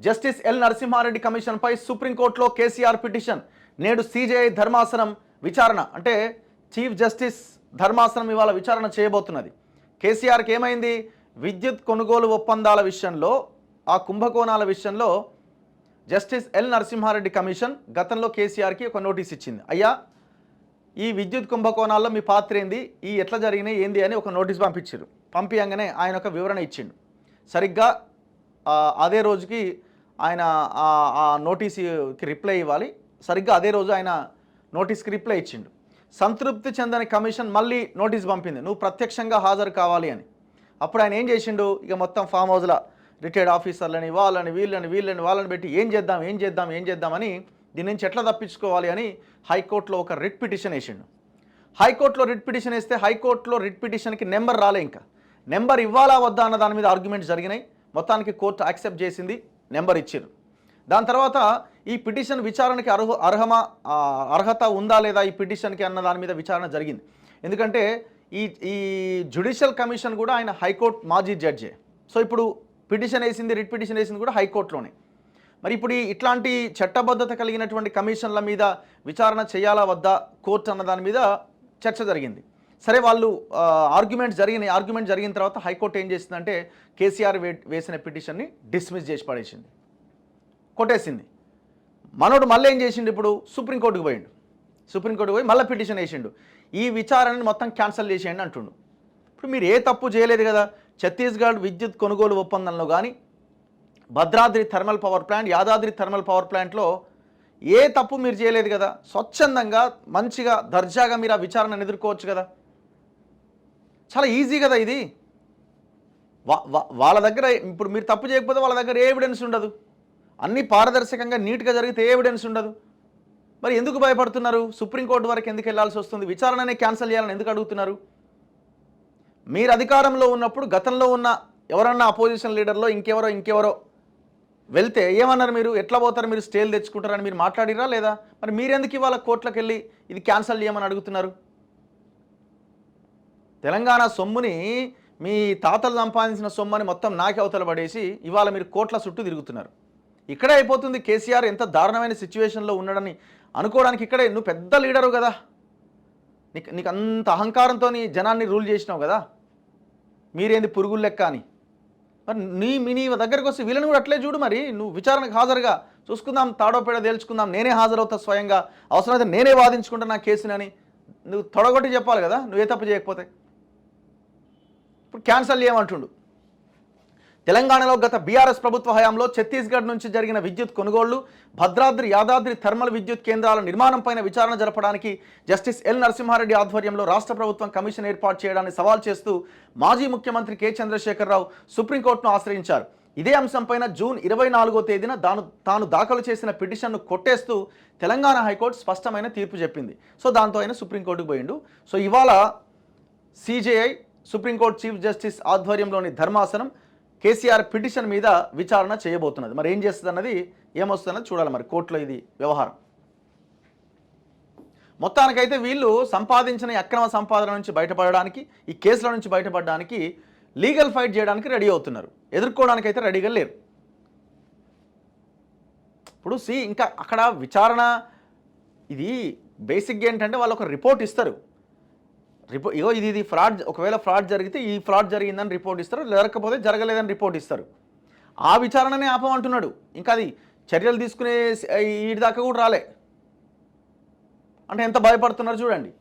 Justice L Narasimha Reddy కమిషన్పై సుప్రీంకోర్టులో KCR petition. నేడు CJI ధర్మాసనం విచారణ. అంటే చీఫ్ జస్టిస్ ధర్మాసనం ఇవాళ విచారణ చేయబోతున్నది. కేసీఆర్కి ఏమైంది? విద్యుత్ కొనుగోలు ఒప్పందాల విషయంలో, ఆ కుంభకోణాల విషయంలో జస్టిస్ ఎల్ నరసింహారెడ్డి కమిషన్ గతంలో కేసీఆర్కి ఒక నోటీస్ ఇచ్చింది. అయ్యా, ఈ విద్యుత్ కుంభకోణాల్లో మీ పాత్ర ఏంది, ఈ ఎట్లా జరిగినాయి ఏంది అని ఒక నోటీస్ పంపించారు. పంపించగానే ఆయన ఒక వివరణ ఇచ్చిండు. సరిగ్గా అదే రోజుకి ఆయన ఆ నోటీస్కి రిప్లై ఇవ్వాలి. సరిగ్గా అదే రోజు ఆయన నోటీస్కి రిప్లై ఇచ్చిండు. సంతృప్తి చెందని కమిషన్ మళ్ళీ నోటీస్ పంపింది, నువ్వు ప్రత్యక్షంగా హాజరు కావాలి అని. అప్పుడు ఆయన ఏం చేసిండు? ఇక మొత్తం ఫామ్ హౌస్లో రిటైర్డ్ ఆఫీసర్లని, వాళ్ళని వాళ్ళని పెట్టి ఏం చేద్దామని దీని నుంచి ఎట్లా తప్పించుకోవాలి అని హైకోర్టులో ఒక రిట్ పిటిషన్ వేసిండు. హైకోర్టులో రిట్ పిటిషన్ వేస్తే హైకోర్టులో రిట్ పిటిషన్కి నెంబర్ రాలే. ఇంకా నెంబర్ ఇవ్వాలా వద్దా అన్న దాని మీద ఆర్గ్యుమెంట్స్ జరిగినాయి. మొత్తానికి కోర్టు యాక్సెప్ట్ చేసింది, నెంబర్ ఇచ్చారు. దాని తర్వాత ఈ పిటిషన్ విచారణకి అర్హత ఉందా లేదా ఈ పిటిషన్కి అన్న దాని మీద విచారణ జరిగింది. ఎందుకంటే ఈ జ్యుడిషియల్ కమిషన్ కూడా ఆయన హైకోర్టు మాజీ జడ్జే. సో ఇప్పుడు పిటిషన్ వేసింది, రిట్ పిటిషన్ వేసింది కూడా హైకోర్టులోనే. మరి ఇప్పుడు ఇట్లాంటి చట్టబద్ధత కలిగినటువంటి కమిషన్ల మీద విచారణ చేయాలా వద్దా కోర్టు అన్న దాని మీద చర్చ జరిగింది. సరే, వాళ్ళు ఆర్గ్యుమెంట్ జరిగిన తర్వాత హైకోర్టు ఏం చేసిందంటే కేసీఆర్ వేసిన పిటిషన్ని డిస్మిస్ చేసి పడేసింది, కొట్టేసింది. మనోడు మళ్ళీ ఏం చేసిండు? ఇప్పుడు సుప్రీంకోర్టుకు పోయి మళ్ళీ పిటిషన్ వేసిండు. ఈ విచారణని మొత్తం క్యాన్సిల్ చేసేయండి అంటుండు. ఇప్పుడు మీరు ఏ తప్పు చేయలేదు కదా. ఛత్తీస్గఢ్ విద్యుత్ కొనుగోలు ఒప్పందంలో కానీ, Bhadradri thermal power plant, Yadadri thermal power ప్లాంట్లో ఏ తప్పు మీరు చేయలేదు కదా. స్వచ్ఛందంగా మంచిగా దర్జాగా మీరు ఆ విచారణను ఎదుర్కోవచ్చు కదా. చాలా ఈజీ కదా ఇది. వాళ్ళ దగ్గర ఇప్పుడు మీరు తప్పు చేయకపోతే వాళ్ళ దగ్గర ఏ ఎవిడెన్స్ ఉండదు. అన్నీ పారదర్శకంగా నీట్గా జరిగితే ఏ ఎవిడెన్స్ ఉండదు. మరి ఎందుకు భయపడుతున్నారు? సుప్రీంకోర్టు వరకు ఎందుకు వెళ్ళాల్సి వస్తుంది? విచారణనే క్యాన్సిల్ చేయాలని ఎందుకు అడుగుతున్నారు? మీరు అధికారంలో ఉన్నప్పుడు గతంలో ఉన్న ఎవరన్నా అపోజిషన్ లీడర్లో ఇంకెవరో వెళ్తే ఏమన్నారు? మీరు ఎట్లా పోతారు, మీరు స్టేలు తెచ్చుకుంటారని మీరు మాట్లాడిరా లేదా? మరి మీరెందుకు ఇవాళ కోర్టులకు వెళ్ళి ఇది క్యాన్సిల్ చేయమని అడుగుతున్నారు? తెలంగాణ సొమ్ముని, మీ తాతలు సంపాదించిన సొమ్మని మొత్తం నాకే అవతల పడేసి ఇవాళ మీరు కోట్ల చుట్టూ తిరుగుతున్నారు. ఇక్కడే అయిపోతుంది. కేసీఆర్ ఎంత దారుణమైన సిచ్యువేషన్లో ఉన్నాడని అనుకోవడానికి ఇక్కడే. నువ్వు పెద్ద లీడరు కదా, నీకు అంత అహంకారంతో జనాన్ని రూల్ చేసినావు కదా. మీరేంది పురుగులు లెక్క అని. మరి నీ దగ్గరికి వస్తే వీళ్ళని కూడా అట్లే చూడు. మరి నువ్వు విచారణకు హాజరుగా చూసుకుందాం, తాడోపేడ తేల్చుకుందాం, నేనే హాజరవుతా స్వయంగా, అవసరమైతే నేనే వాదించుకుంటా నా కేసుని నువ్వు తొడగొట్టి చెప్పాలి కదా, నువ్వే తప్పు చేయకపోతే. ఇప్పుడు క్యాన్సల్ చేయమంటుండు. తెలంగాణలో గత బీఆర్ఎస్ ప్రభుత్వ హయాంలో ఛత్తీస్గఢ్ నుంచి జరిగిన విద్యుత్ కొనుగోళ్లు, భద్రాద్రి, యాదాద్రి థర్మల్ విద్యుత్ కేంద్రాల నిర్మాణంపైన విచారణ జరపడానికి జస్టిస్ ఎల్ నరసింహారెడ్డి ఆధ్వర్యంలో రాష్ట్ర ప్రభుత్వం కమిషన్ ఏర్పాటు చేయడాన్ని సవాల్ చేస్తూ మాజీ ముఖ్యమంత్రి కె చంద్రశేఖరరావు సుప్రీంకోర్టును ఆశ్రయించారు. ఇదే అంశంపైన జూన్ 24వ తేదీన తాను దాఖలు చేసిన పిటిషన్ను కొట్టేస్తూ తెలంగాణ హైకోర్టు స్పష్టమైన తీర్పు చెప్పింది. సో దాంతో ఆయన సుప్రీంకోర్టుకు పోయిండు. సో ఇవాళ సిజేఐ, సుప్రీంకోర్టు చీఫ్ జస్టిస్ ఆధ్వర్యంలోని ధర్మాసనం కేసీఆర్ పిటిషన్ మీద విచారణ చేయబోతున్నది. మరి ఏం చేస్తుంది అన్నది, ఏమొస్తుందన్నది చూడాలి. మరి కోర్టులో ఇది వ్యవహారం. మొత్తానికైతే వీళ్ళు సంపాదించిన అక్రమ సంపాదన నుంచి బయటపడడానికి, ఈ కేసుల నుంచి బయటపడడానికి లీగల్ ఫైట్ చేయడానికి రెడీ అవుతున్నారు. ఎదుర్కోవడానికి అయితే రెడీగా లేరు. ఇప్పుడు ఇంకా అక్కడ విచారణ ఇది బేసిక్గా ఏంటంటే వాళ్ళు ఒక రిపోర్ట్ ఇస్తారు. ఇగో ఇది ఫ్రాడ్, ఒకవేళ ఫ్రాడ్ జరిగితే ఈ ఫ్రాడ్ జరిగిందని రిపోర్ట్ ఇస్తారు, లేకపోతే జరగలేదని రిపోర్ట్ ఇస్తారు. ఆ విచారణనే ఆపమంటున్నాడు. ఇంకా అది చర్యలు తీసుకునే వీటి దాకా కూడా రాలే. అంటే ఎంత భయపడుతున్నారు చూడండి.